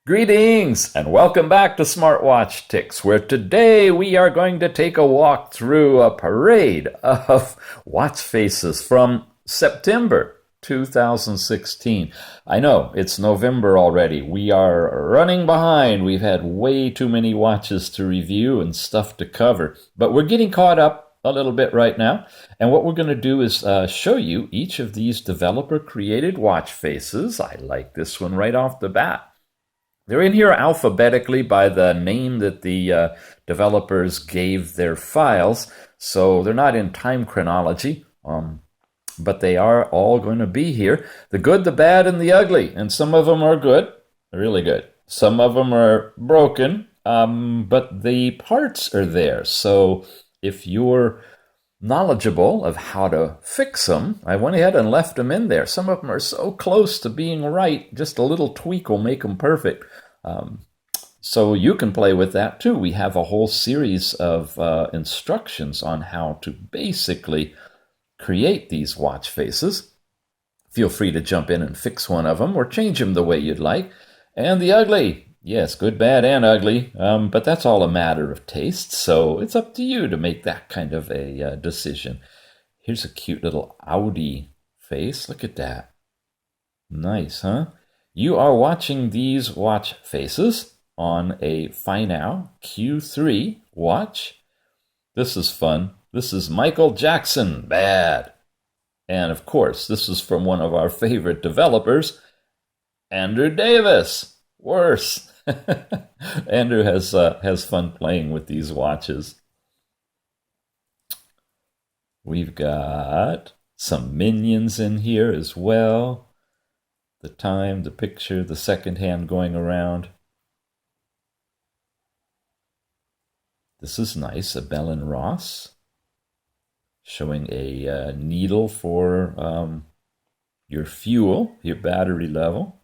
Greetings and welcome back to SmartWatch Ticks, where today we are going to take a walk through a parade of watch faces from September 2016. I know it's November already. We are running behind. We've had way too many watches to review and stuff to cover, but we're getting caught up a little bit right now. And what we're going to do is show you each of these developer-created watch faces. I like this one right off the bat. They're in here alphabetically by the name that the developers gave their files, so they're not in time chronology, but they are all going to be here. The good, the bad, and the ugly, and some of them are good, really good. Some of them are broken, but the parts are there, so if you're knowledgeable of how to fix them, I went ahead and left them in there. Some of them are so close to being right, just a little tweak will make them perfect. So you can play with that too. We have a whole series of instructions on how to basically create these watch faces. Feel free to jump in and fix one of them or change them the way you'd like. And the ugly. Yes, good, bad, and ugly, but that's all a matter of taste, so it's up to you to make that kind of a decision. Here's a cute little Audi face. Look at that. Nice, huh? You are watching these watch faces on a Finau Q3 watch. This is fun. This is Michael Jackson, bad. And of course, this is from one of our favorite developers, Andrew Davis, worse. Andrew has fun playing with these watches. We've got some minions in here as well. The time, the picture, the second hand going around. This is nice, a Bell & Ross, showing a needle for your fuel, your battery level.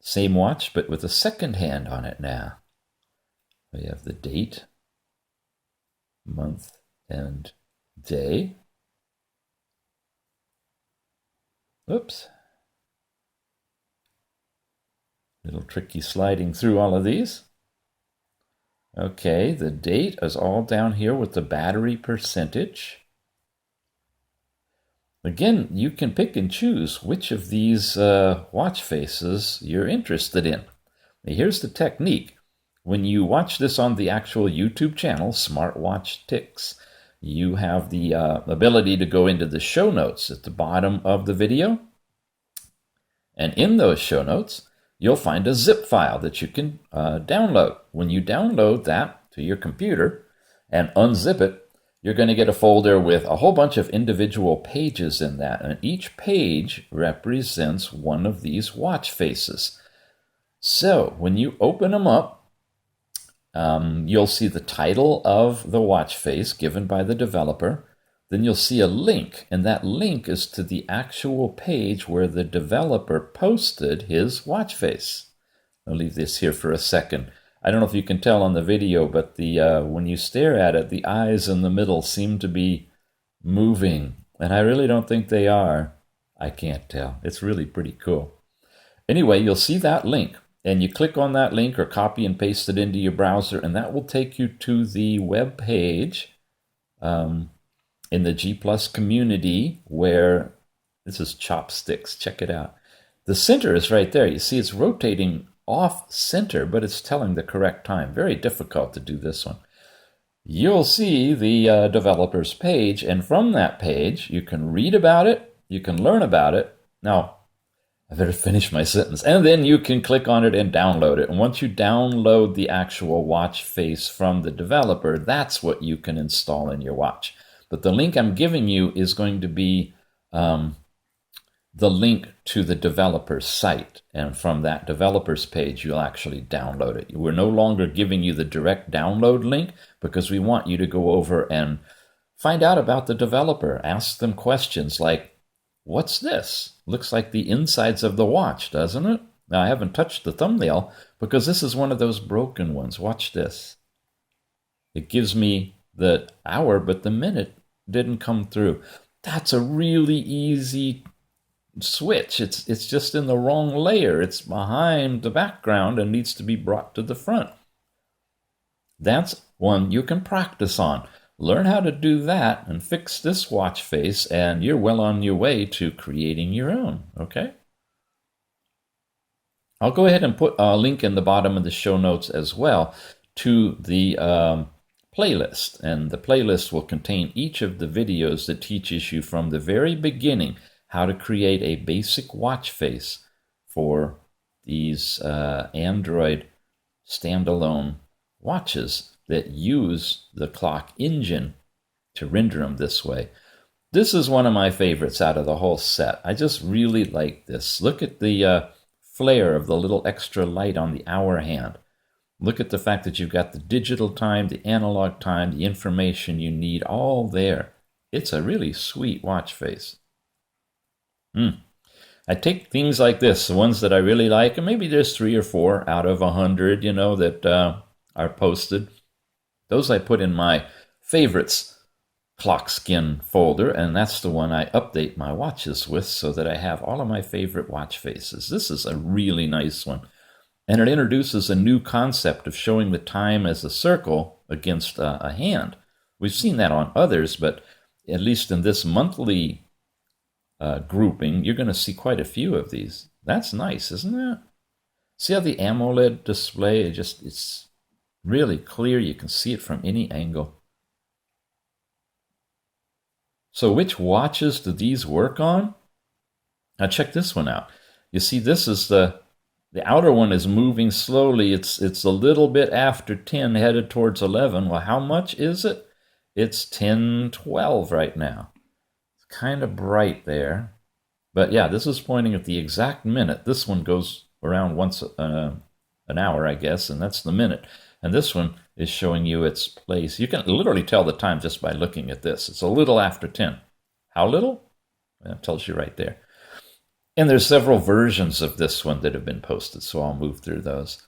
Same watch, but with a second hand on it now. We have the date, month, and day. Oops. Little tricky sliding through all of these. Okay, the date is all down here with the battery percentage. Again, you can pick and choose which of these watch faces you're interested in. Here's the technique. When you watch this on the actual YouTube channel, SmartWatch Ticks, you have the ability to go into the show notes at the bottom of the video. And in those show notes, you'll find a zip file that you can download. When you download that to your computer and unzip it, you're going to get a folder with a whole bunch of individual pages in that, and each page represents one of these watch faces. So when you open them up, you'll see the title of the watch face given by the developer. Then you'll see a link, and that link is to the actual page where the developer posted his watch face. I'll leave this here for a second. I don't know if you can tell on the video, but when you stare at it, the eyes in the middle seem to be moving, and I really don't think they are. I can't tell. It's really pretty cool. Anyway, you'll see that link, and you click on that link or copy and paste it into your browser, and that will take you to the web page in the G Plus community where this is Chopsticks. Check it out. The center is right there. You see it's rotating off center, but it's telling the correct time. Very difficult to do this one. You'll see the developer's page, and from that page, you can read about it, you can learn about it. Now, I better finish my sentence. And then you can click on it and download it. And once you download the actual watch face from the developer, that's what you can install in your watch. But the link I'm giving you is going to be the link to the developer's site. And from that developer's page, you'll actually download it. We're no longer giving you the direct download link because we want you to go over and find out about the developer. Ask them questions like, what's this? Looks like the insides of the watch, doesn't it? Now, I haven't touched the thumbnail because this is one of those broken ones. Watch this. It gives me the hour, but the minute didn't come through. That's a really easy switch. It's just in the wrong layer. It's behind the background and needs to be brought to the front. That's one you can practice on. Learn how to do that and fix this watch face, and you're well on your way to creating your own, okay? I'll go ahead and put a link in the bottom of the show notes as well to the playlist, and the playlist will contain each of the videos that teaches you from the very beginning how to create a basic watch face for these Android standalone watches that use the clock engine to render them this way. This is one of my favorites out of the whole set. I just really like this. Look at the flare of the little extra light on the hour hand. Look at the fact that you've got the digital time, the analog time, the information you need, all there. It's a really sweet watch face. I take things like this, the ones that I really like, and maybe there's 3 or 4 out of 100, that are posted. Those I put in my favorites clock skin folder, and that's the one I update my watches with so that I have all of my favorite watch faces. This is a really nice one. And it introduces a new concept of showing the time as a circle against a hand. We've seen that on others, but at least in this monthly grouping, you're going to see quite a few of these. That's nice, isn't it? See how the AMOLED display, it's really clear. You can see it from any angle. So which watches do these work on? Now check this one out. You see, this is the outer one is moving slowly. It's a little bit after 10, headed towards 11. Well, how much is it? It's 10:12 right now. It's kind of bright there. But yeah, this is pointing at the exact minute. This one goes around once an hour, I guess, and that's the minute. And this one is showing you its place. You can literally tell the time just by looking at this. It's a little after 10. How little? That tells you right there. And there's several versions of this one that have been posted, so I'll move through those.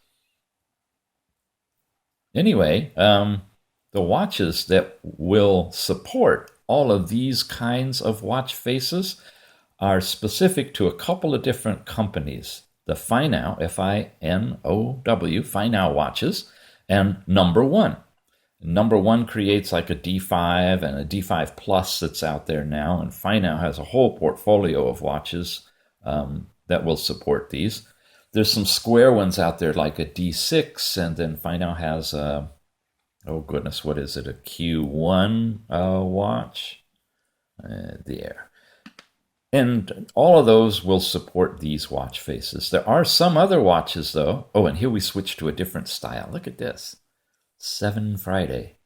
Anyway, the watches that will support all of these kinds of watch faces are specific to a couple of different companies. The Finow, F-I-N-O-W, Finow watches, and Number One. Number One creates like a D5 and a D5 Plus that's out there now, and Finow has a whole portfolio of watches that will support these. There's some square ones out there like a D6, and then Finow has a, oh goodness, what is it, a Q1 watch? There. And all of those will support these watch faces. There are some other watches though. Oh, and here we switch to a different style. Look at this. 7 Friday.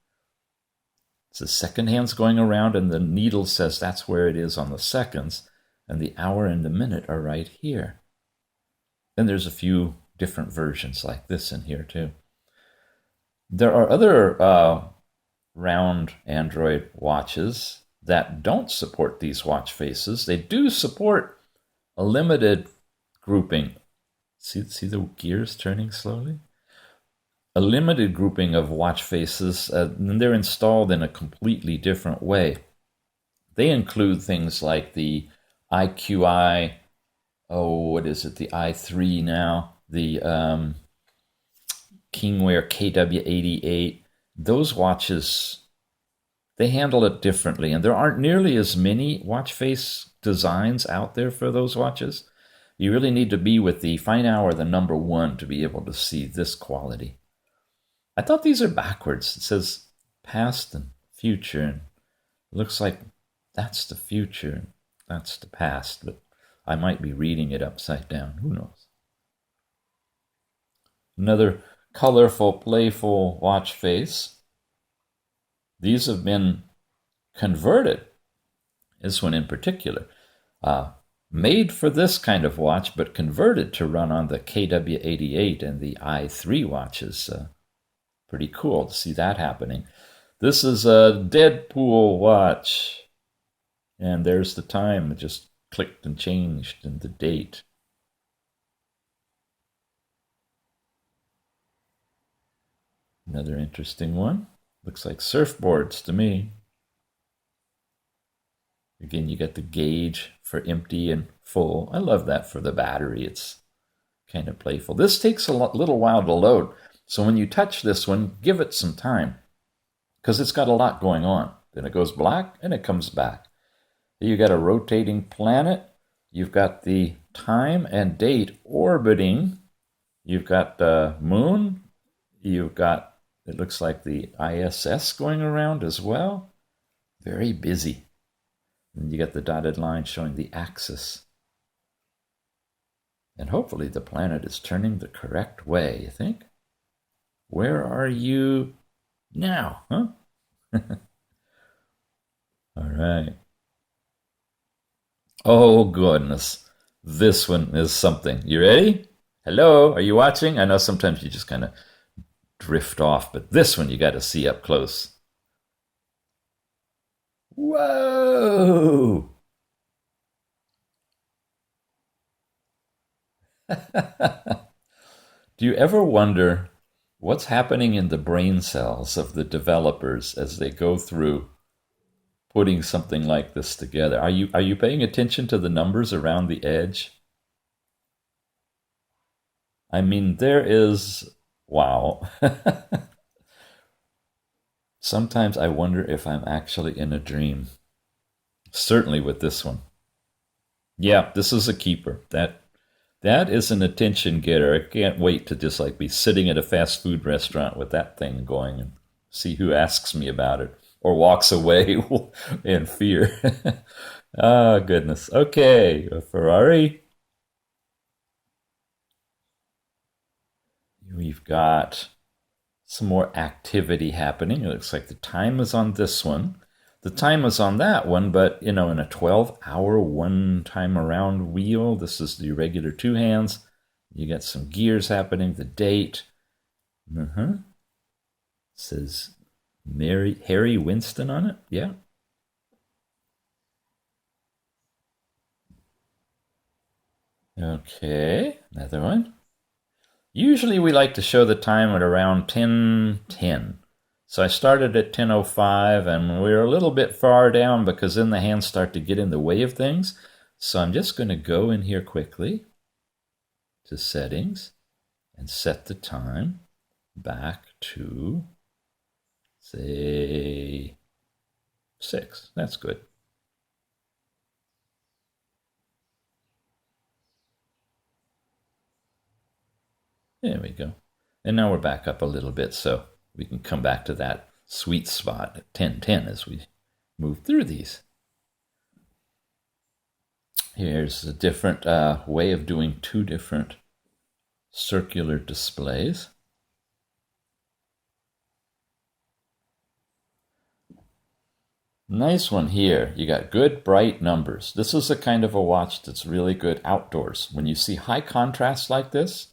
So the second hand's going around and the needle says that's where it is on the seconds, and the hour and the minute are right here. Then there's a few different versions like this in here too. There are other round Android watches that don't support these watch faces. They do support a limited grouping. See the gears turning slowly? A limited grouping of watch faces, and they're installed in a completely different way. They include things like the IQI, what is it, the i3 now, the Wear KW88. Those watches, they handle it differently, and there aren't nearly as many watch face designs out there for those watches. You really need to be with the Finow or the Number One to be able to see this quality. I thought these are backwards. It says past and future, and it looks like that's the future and that's the past, but I might be reading it upside down. Who knows? Another colorful, playful watch face. These have been converted, this one in particular, made for this kind of watch, but converted to run on the KW88 and the i3 watches. Pretty cool to see that happening. This is a Deadpool watch, and there's the time. It just clicked and changed, and the date. Another interesting one. Looks like surfboards to me. Again, you get the gauge for empty and full. I love that for the battery. It's kind of playful. This takes a little while to load. So when you touch this one, give it some time because it's got a lot going on. Then it goes black and it comes back. You got a rotating planet. You've got the time and date orbiting. You've got the moon. You've got, it looks like the ISS going around as well. Very busy. And you got the dotted line showing the axis. And hopefully the planet is turning the correct way, you think? Where are you now, huh? All right. Oh, goodness. This one is something. You ready? Hello, are you watching? I know sometimes you just kind of drift off, but this one you got to see up close. Whoa! Do you ever wonder what's happening in the brain cells of the developers as they go through putting something like this together? Are you paying attention to the numbers around the edge? I mean, there is, wow. Sometimes I wonder if I'm actually in a dream. Certainly with this one. Yeah, this is a keeper. That is an attention getter. I can't wait to just like be sitting at a fast food restaurant with that thing going and see who asks me about it or walks away in fear. Oh, goodness. Okay, a Ferrari. We've got some more activity happening. It looks like the time is on this one. The time is on that one, but, in a 12-hour one-time around wheel, this is the regular two hands. You got some gears happening, the date. It says Harry Winston on it. Yeah. Okay, another one. Usually we like to show the time at around 10:10. So I started at 10:05 and we're a little bit far down because then the hands start to get in the way of things. So I'm just going to go in here quickly to settings and set the time back to, say, 6. That's good. There we go. And now we're back up a little bit, so we can come back to that sweet spot at 10:10 as we move through these. Here's a different way of doing two different circular displays. Nice one here. You got good bright numbers. This is a kind of a watch that's really good outdoors. When you see high contrast like this,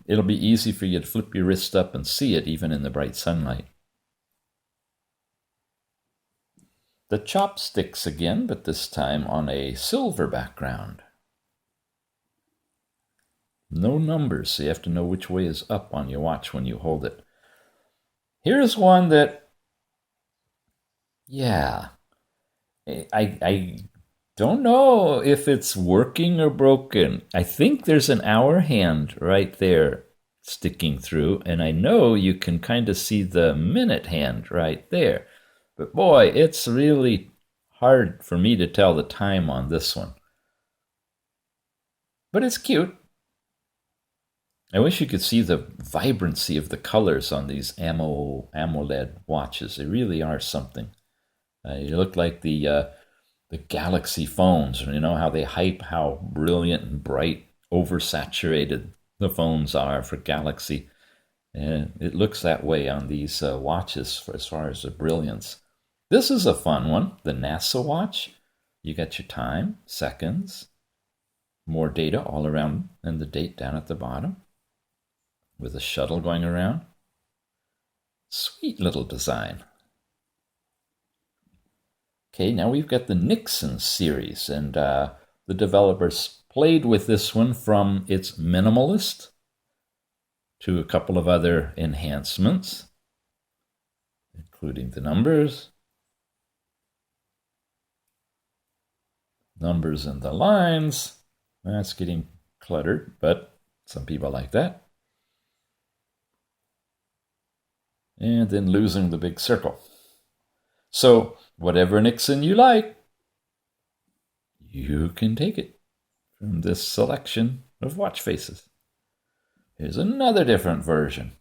it'll be easy for you to flip your wrist up and see it even in the bright sunlight. The chopsticks again, but this time on a silver background. No numbers, so you have to know which way is up on your watch when you hold it. Here's one that, yeah, I don't know if it's working or broken. I think there's an hour hand right there sticking through, and I know you can kind of see the minute hand right there. But boy, it's really hard for me to tell the time on this one. But it's cute. I wish you could see the vibrancy of the colors on these AMOLED watches. They really are something. They look like the Galaxy phones. You know how they hype how brilliant and bright, oversaturated the phones are for Galaxy. And it looks that way on these watches as far as the brilliance. This is a fun one, the NASA watch. You got your time, seconds, more data all around, and the date down at the bottom with a shuttle going around. Sweet little design. Okay, now we've got the Nixon series, and the developers played with this one from its minimalist to a couple of other enhancements, including the numbers. numbers and the lines. That's getting cluttered, but some people like that. And then losing the big circle. So whatever Nixon you like, you can take it from this selection of watch faces. Here's another different version.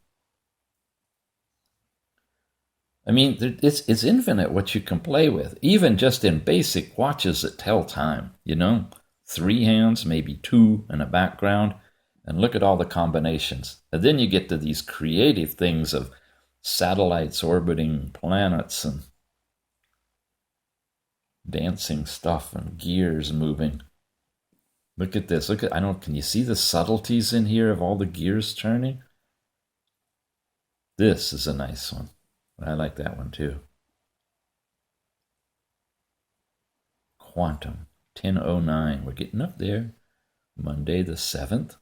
I mean, it's infinite what you can play with, even just in basic watches that tell time, you know? 3 hands, maybe 2 in a background, and look at all the combinations. And then you get to these creative things of satellites orbiting planets and dancing stuff and gears moving. Look at this. Can you see the subtleties in here of all the gears turning? This is a nice one. I like that one too. Quantum, 10:09. We're getting up there. Monday the 7th.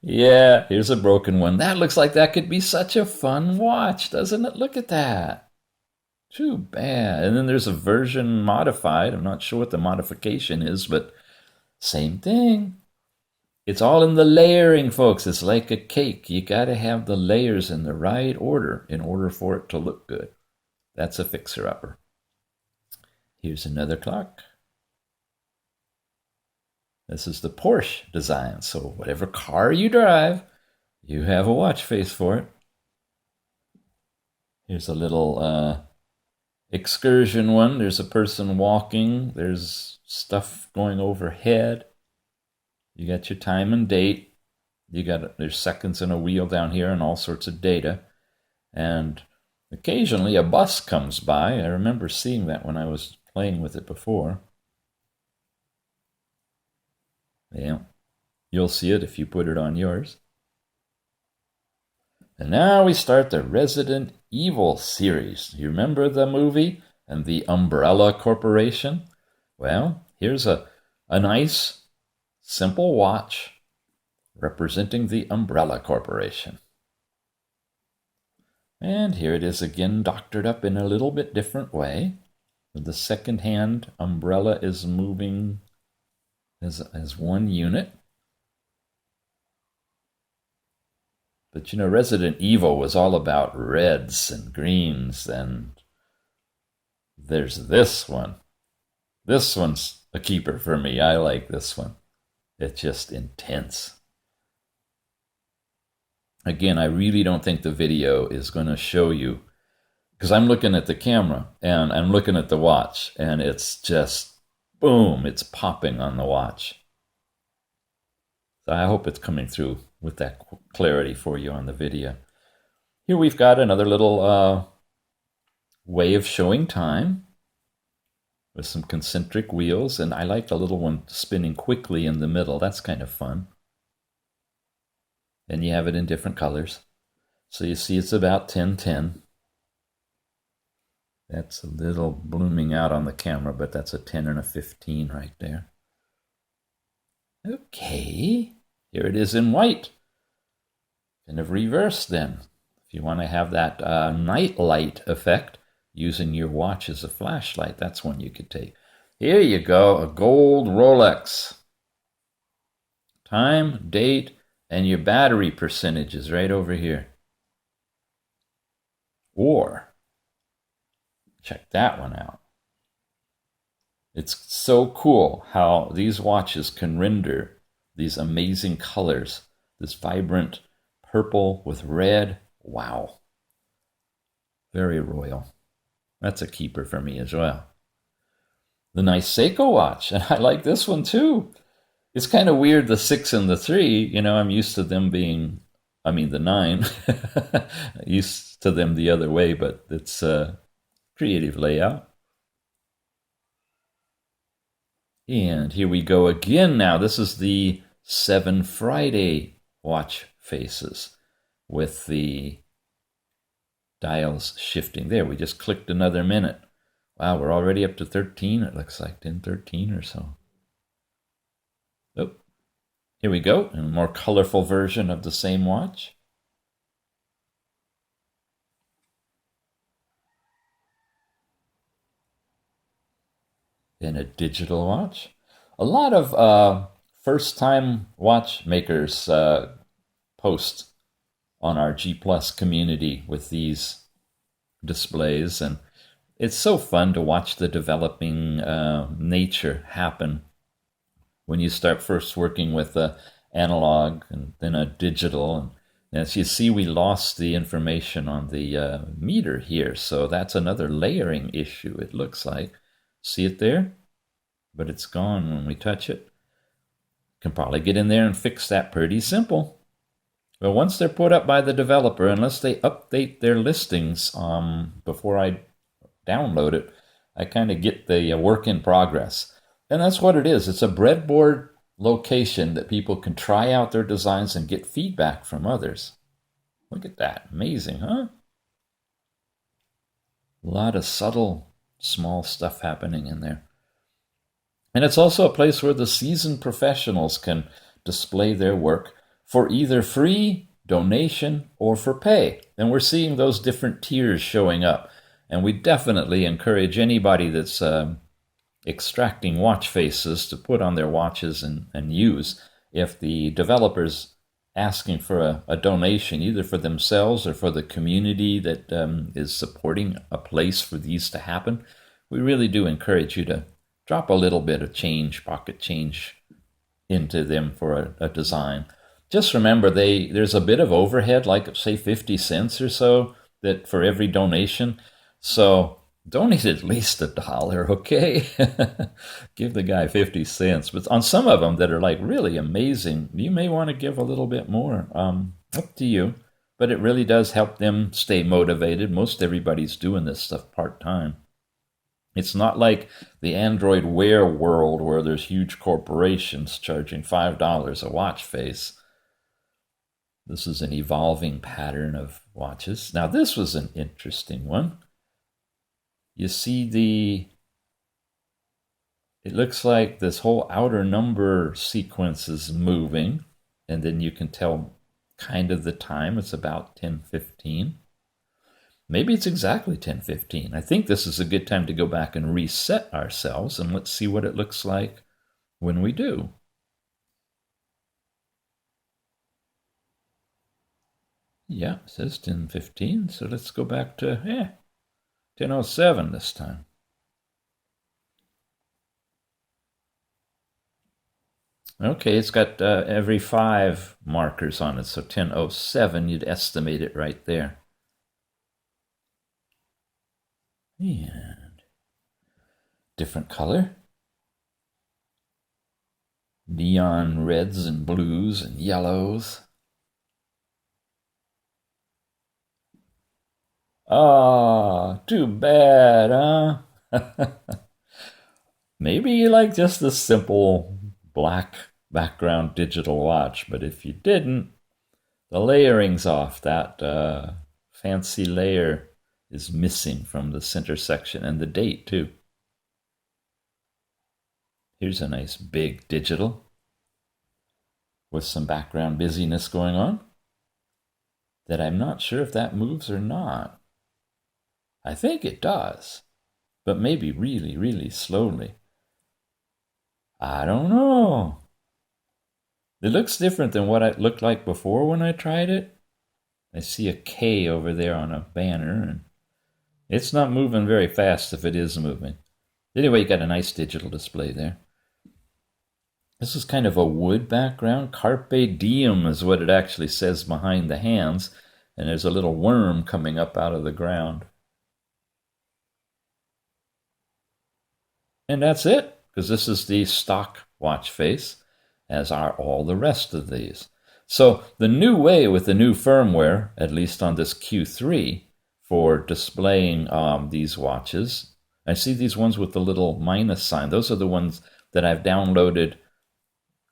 Yeah, here's a broken one. That looks like that could be such a fun watch, doesn't it? Look at that. Too bad. And then there's a version modified. I'm not sure what the modification is, but same thing. It's all in the layering, folks. It's like a cake. You got to have the layers in the right order in order for it to look good. That's a fixer-upper. Here's another clock. This is the Porsche design. So whatever car you drive, you have a watch face for it. Here's a little excursion one. There's a person walking. There's stuff going overhead. You got your time and date. There's seconds in a wheel down here and all sorts of data. And occasionally a bus comes by. I remember seeing that when I was playing with it before. Yeah, you'll see it if you put it on yours. And now we start the Resident Evil series. You remember the movie and the Umbrella Corporation? Well, here's a nice simple watch representing the Umbrella Corporation. And here it is again, doctored up in a little bit different way. The second hand umbrella is moving as one unit. But you know, Resident Evil was all about reds and greens, and there's this one. This one's a keeper for me. I like this one. It's just intense. Again, I really don't think the video is going to show you, because I'm looking at the camera and I'm looking at the watch, and it's just, boom, it's popping on the watch. So I hope it's coming through with that clarity for you on the video. Here we've got another little way of showing time with some concentric wheels, and I like the little one spinning quickly in the middle. That's kind of fun. And you have it in different colors. So you see it's about 10:10. That's a little blooming out on the camera, but that's a 10 and a 15 right there. Okay, here it is in white. Kind of reverse then. If you want to have that night light effect, using your watch as a flashlight, that's one you could take. Here you go, a gold Rolex. Time, date, and your battery percentage is right over here. Or, check that one out. It's so cool how these watches can render these amazing colors. This vibrant purple with red. Wow. Very royal. That's a keeper for me as well. The nice Seiko watch, and I like this one too. It's kind of weird, the 6 and the 3. You know, I'm used to them being, the 9. Used to them the other way, but it's a creative layout. And here we go again now. This is the 7 Friday watch faces with the dials shifting. There, we just clicked another minute. Wow, we're already up to 13. It looks like 10:13 or so. Oh, here we go, a more colorful version of the same watch. in a digital watch. A lot of first-time watchmakers post on our G Plus community with these displays, and it's so fun to watch the developing nature happen when you start first working with analog and then a digital. And as you see, we lost the information on the meter here, so that's another layering issue, it looks like. See it there? But it's gone when we touch it. Can probably get in there and fix that pretty simple. But once they're put up by the developer, unless they update their listings before I download it, I kind of get the work in progress. And that's what it is. It's a breadboard location that people can try out their designs and get feedback from others. Look at that. Amazing, huh? A lot of subtle, small stuff happening in there. And it's also a place where the seasoned professionals can display their work for either free, donation, or for pay. And we're seeing those different tiers showing up. And we definitely encourage anybody that's extracting watch faces to put on their watches and use. If the developer's asking for a donation, either for themselves or for the community that is supporting a place for these to happen, we really do encourage you to drop a little bit of change, pocket change, into them for a design. Just remember, there's a bit of overhead, like say 50 cents or so, that for every donation. So donate at least $1, okay? Give the guy 50 cents. But on some of them that are like really amazing, you may want to give a little bit more. Up to you. But it really does help them stay motivated. Most everybody's doing this stuff part-time. It's not like the Android Wear world where there's huge corporations charging $5 a watch face. This is an evolving pattern of watches. Now, this was an interesting one. You see it looks like this whole outer number sequence is moving, and then you can tell kind of the time. It's about 10:15. Maybe it's exactly 10:15. I think this is a good time to go back and reset ourselves, and let's see what it looks like when we do. Yeah, it says 10:15, so let's go back to 10:07 this time. Okay, it's got every 5 markers on it, so 10:07, you'd estimate it right there. And different color. Neon reds and blues and yellows. Ah, too bad, huh? Maybe you like just the simple black background digital watch, but if you didn't, the layering's off. That fancy layer is missing from the center section, and the date too. Here's a nice big digital with some background busyness going on that I'm not sure if that moves or not. I think it does, but maybe really, really slowly. I don't know. It looks different than what it looked like before when I tried it. I see a K over there on a banner, and it's not moving very fast if it is moving. Anyway, you got a nice digital display there. This is kind of a wood background. Carpe diem is what it actually says behind the hands, and there's a little worm coming up out of the ground. And that's it, because this is the stock watch face, as are all the rest of these. So the new way with the new firmware, at least on this Q3, for displaying these watches, I see these ones with the little minus sign. Those are the ones that I've downloaded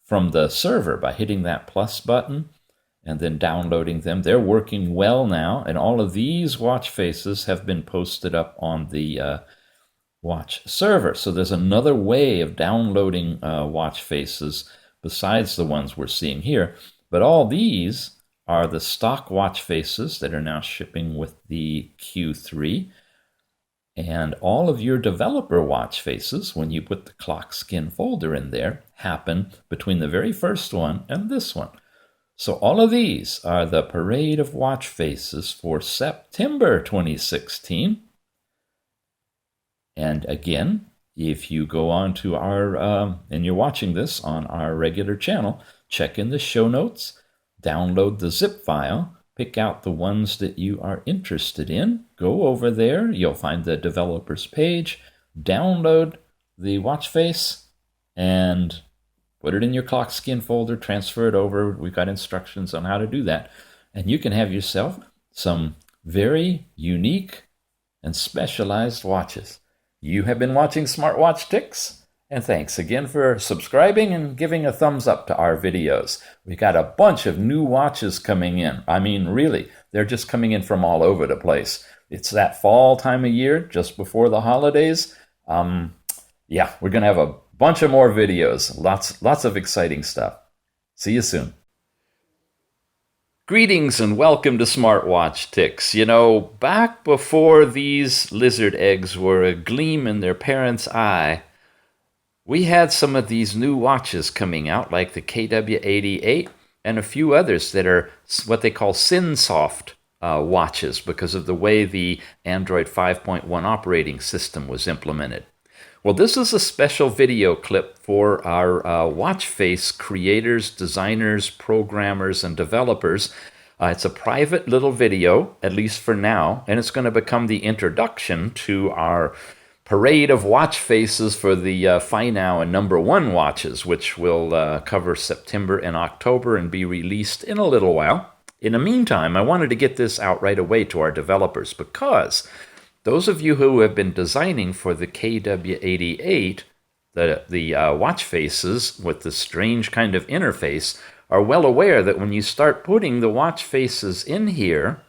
from the server by hitting that plus button and then downloading them. They're working well now, and all of these watch faces have been posted up on the watch server. So there's another way of downloading watch faces besides the ones we're seeing here. But all these are the stock watch faces that are now shipping with the Q3. And all of your developer watch faces, when you put the clock skin folder in there, happen between the very first one and this one. So all of these are the parade of watch faces for September 2016. And again, if you go on to our, and you're watching this on our regular channel, check in the show notes, download the zip file, pick out the ones that you are interested in, go over there, you'll find the developers page, download the watch face, and put it in your clock skin folder, transfer it over. We've got instructions on how to do that. And you can have yourself some very unique and specialized watches. You have been watching Smartwatch Ticks. And thanks again for subscribing and giving a thumbs up to our videos. We've got a bunch of new watches coming in. I mean, really, they're just coming in from all over the place. It's that fall time of year, just before the holidays. Yeah, we're going to have a bunch of more videos. Lots of exciting stuff. See you soon. Greetings and welcome to Smartwatch Ticks. You know, back before these lizard eggs were a gleam in their parents' eye, we had some of these new watches coming out, like the KW88 and a few others that are what they call SynSoft watches because of the way the Android 5.1 operating system was implemented. Well, this is a special video clip for our watch face creators, designers, programmers, and developers. It's a private little video, at least for now, and it's going to become the introduction to our parade of watch faces for the FiNow and #1 watches, which will cover September and October and be released in a little while. In the meantime, I wanted to get this out right away to our developers because those of you who have been designing for the KW88, the watch faces with the strange kind of interface, are well aware that when you start putting the watch faces in here,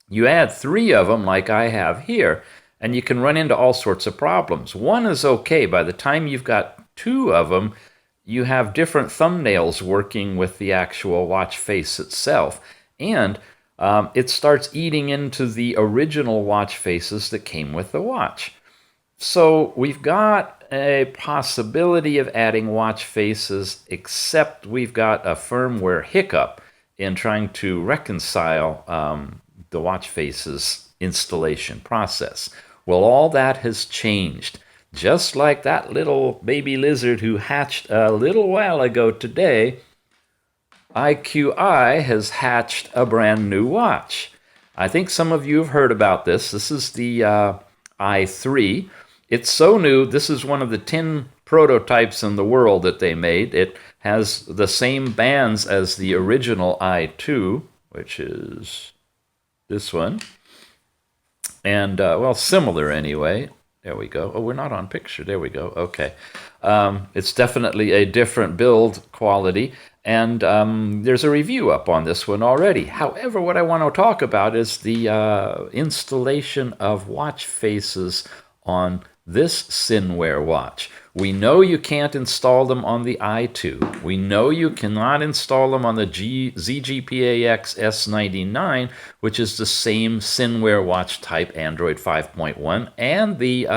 you add 3 of them like I have here, and you can run into all sorts of problems. One is okay. By the time you've got 2 of them, you have different thumbnails working with the actual watch face itself. And it starts eating into the original watch faces that came with the watch. So we've got a possibility of adding watch faces, except we've got a firmware hiccup in trying to reconcile the watch faces installation process. Well, all that has changed. Just like that little baby lizard who hatched a little while ago today, IQI has hatched a brand new watch. I think some of you have heard about this. This is the i3. It's so new, this is one of the 10 prototypes in the world that they made. It has the same bands as the original i2, which is this one. And, well, similar anyway. There we go. Oh, we're not on picture. There we go. Okay. It's definitely a different build quality. And there's a review up on this one already. However, what I want to talk about is the installation of watch faces on this SynWear watch. We know you can't install them on the i2. We know you cannot install them on the ZGPAX S99, which is the same SynWear watch type, Android 5.1, and the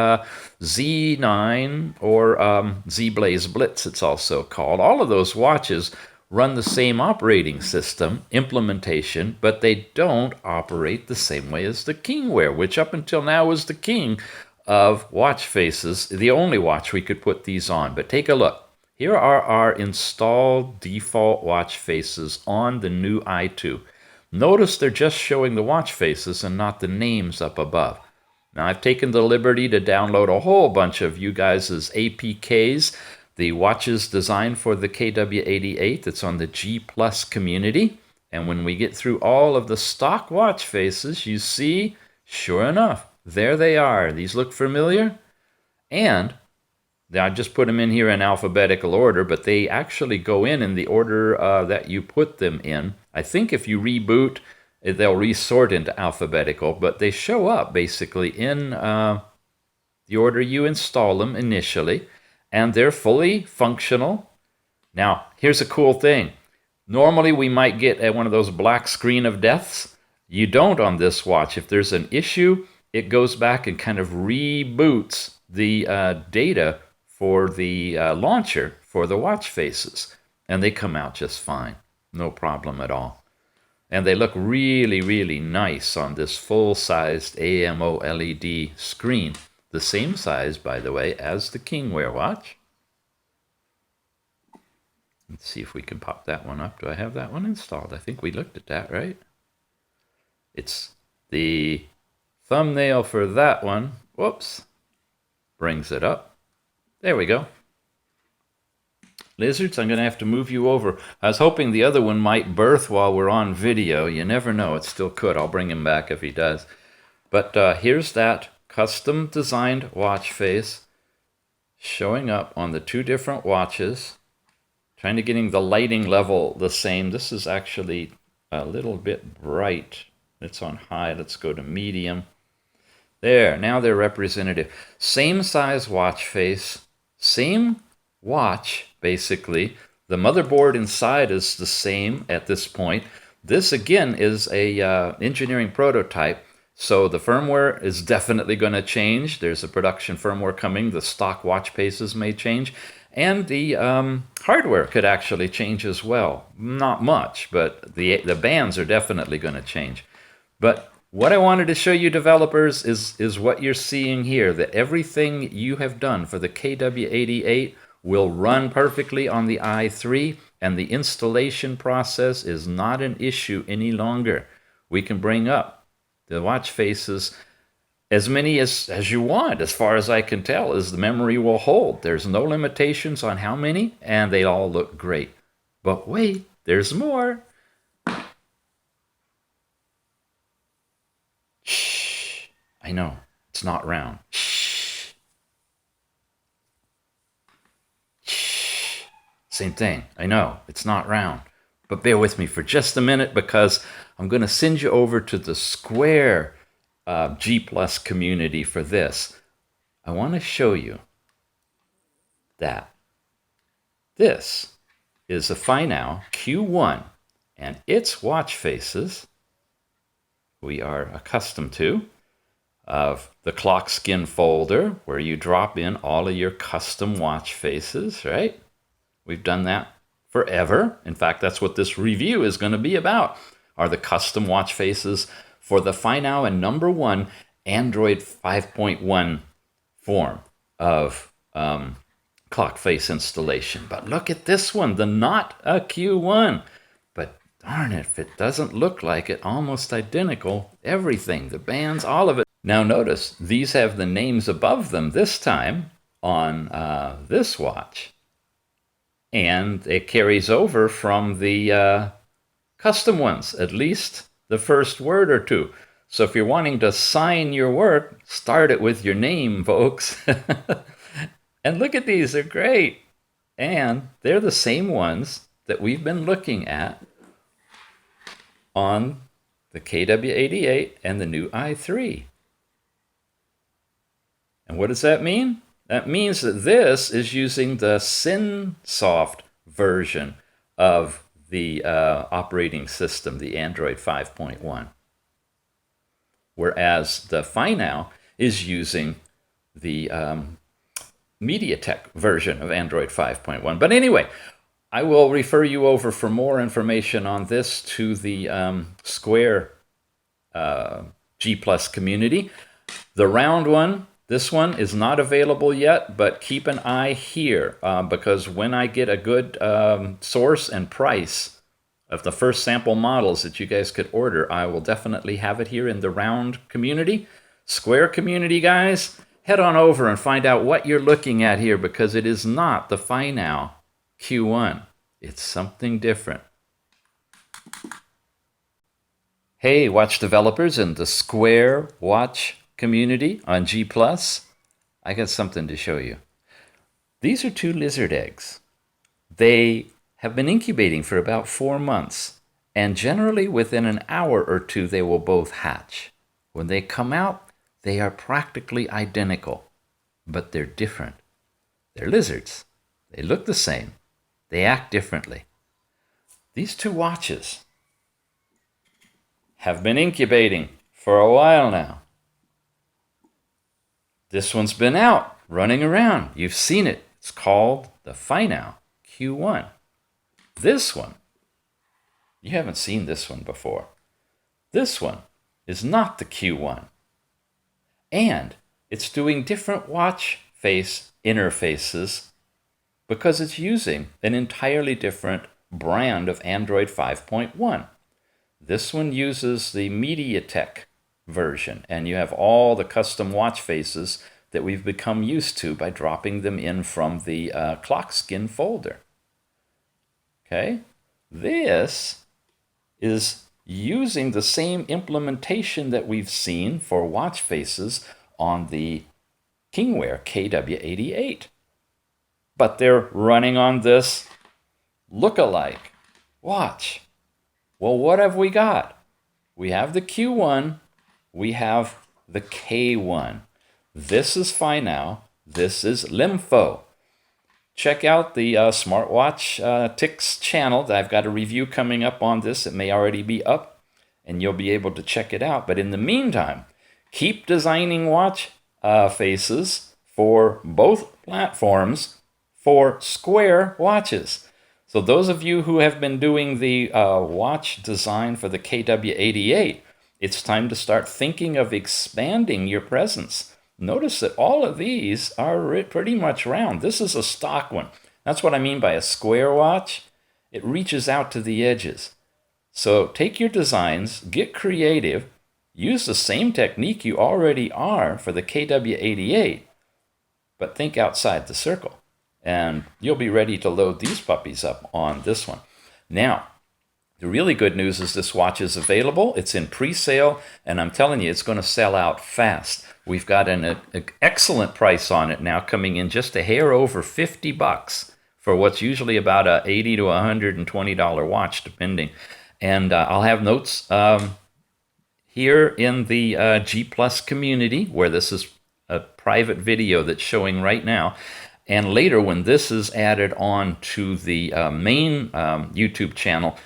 Z9 or Z-Blaze Blitz, it's also called. All of those watches run the same operating system implementation, but they don't operate the same way as the KingWear, which up until now was the king of watch faces, the only watch we could put these on. But take a look. Here are our installed default watch faces on the new i2. Notice they're just showing the watch faces and not the names up above. Now I've taken the liberty to download a whole bunch of you guys' APKs, the watches designed for the KW88 that's on the G Plus community. And when we get through all of the stock watch faces, you see, sure enough, there they are. These look familiar. And I just put them in here in alphabetical order, but they actually go in the order that you put them in. I think if you reboot, they'll resort into alphabetical, but they show up basically in the order you install them initially, and they're fully functional. Now, here's a cool thing. Normally, we might get one of those black screen of deaths. You don't on this watch. If there's an issue, it goes back and kind of reboots the data for the launcher for the watch faces. And they come out just fine. No problem at all. And they look really, really nice on this full-sized AMOLED screen. The same size, by the way, as the King Wear watch. Let's see if we can pop that one up. Do I have that one installed? I think we looked at that, right? It's the thumbnail for that one. Whoops. Brings it up. There we go. Lizards, I'm going to have to move you over. I was hoping the other one might birth while we're on video. You never know. It still could. I'll bring him back if he does. But here's that custom designed watch face showing up on the two different watches. Trying to getting the lighting level the same. This is actually a little bit bright. It's on high. Let's go to medium. There. Now they're representative. Same size watch face. Same watch, basically. The motherboard inside is the same at this point. This, again, is a engineering prototype, so the firmware is definitely going to change. There's a production firmware coming. The stock watch faces may change, and the hardware could actually change as well. Not much, but the bands are definitely going to change. But what I wanted to show you developers is what you're seeing here, that everything you have done for the KW88 will run perfectly on the i3, and the installation process is not an issue any longer. We can bring up the watch faces as many as you want, as far as I can tell, as the memory will hold. There's no limitations on how many, and they all look great. But wait, there's more. Shh. I know, it's not round. Shh. Same thing. I know, it's not round. But bear with me for just a minute, because I'm going to send you over to the Square G Plus community for this. I want to show you that this is a Fundo Q1, and its watch faces we are accustomed to, of the clock skin folder, where you drop in all of your custom watch faces, right? We've done that forever. In fact, that's what this review is going to be about, are the custom watch faces for the Fundo and #1 Android 5.1 form of clock face installation. But look at this one, the not a Q1. But darn it, if it doesn't look like it, almost identical, everything, the bands, all of it. Now notice, these have the names above them this time on this watch. And it carries over from the custom ones, at least the first word or two. So if you're wanting to sign your work, start it with your name, folks. And look at these, they're great. And they're the same ones that we've been looking at on the KW88 and the new i3. And what does that mean? That means that this is using the SynSoft version of the operating system, the Android 5.1. Whereas the Fundo is using the Mediatek version of Android 5.1. But anyway, I will refer you over for more information on this to the Square G Plus community. The round one, this one is not available yet, but keep an eye here because when I get a good source and price of the first sample models that you guys could order, I will definitely have it here in the round community. Square community, guys, head on over and find out what you're looking at here, because it is not the Fundo Q1. It's something different. Hey, watch developers in the Square Watch community on G+, I got something to show you. These are 2 lizard eggs. They have been incubating for about 4 months, and generally within an hour or 2 they will both hatch. When they come out, they are practically identical, but they're different. They're lizards. They look the same. They act differently. These 2 watches have been incubating for a while now. This one's been out, running around. You've seen it. It's called the Fundo Q1. This one, you haven't seen this one before. This one is not the Q1. And it's doing different watch face interfaces because it's using an entirely different brand of Android 5.1. This one uses the Mediatek version, and you have all the custom watch faces that we've become used to by dropping them in from the clock skin folder. Okay? This is using the same implementation that we've seen for watch faces on the Wear KW88. But they're running on this look-alike watch. Well, what have we got? We have the Q1, we have the K1. This is Fundo, this is Lympo. Check out the SmartWatch Ticks channel. I've got a review coming up on this. It may already be up, and you'll be able to check it out. But in the meantime, keep designing watch faces for both platforms for square watches. So those of you who have been doing the watch design for the KW88, it's time to start thinking of expanding your presence. Notice that all of these are pretty much round. This is a stock one. That's what I mean by a square watch. It reaches out to the edges. So take your designs, get creative, use the same technique you already are for the KW88, but think outside the circle. And you'll be ready to load these puppies up on this one. Now, the really good news is this watch is available. It's in pre-sale, and I'm telling you, it's going to sell out fast. We've got an excellent price on it now, coming in just a hair over $50 for what's usually about a $80 to $120 watch, depending. And I'll have notes here in the G Plus community, where this is a private video that's showing right now. And later, when this is added on to the main YouTube channel,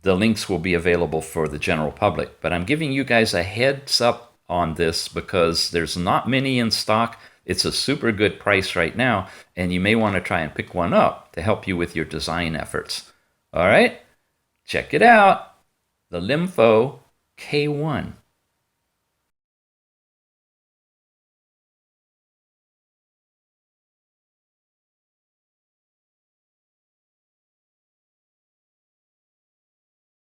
the links will be available for the general public. But I'm giving you guys a heads up on this because there's not many in stock. It's a super good price right now, and you may want to try and pick one up to help you with your design efforts. All right, check it out, the Lympo K1.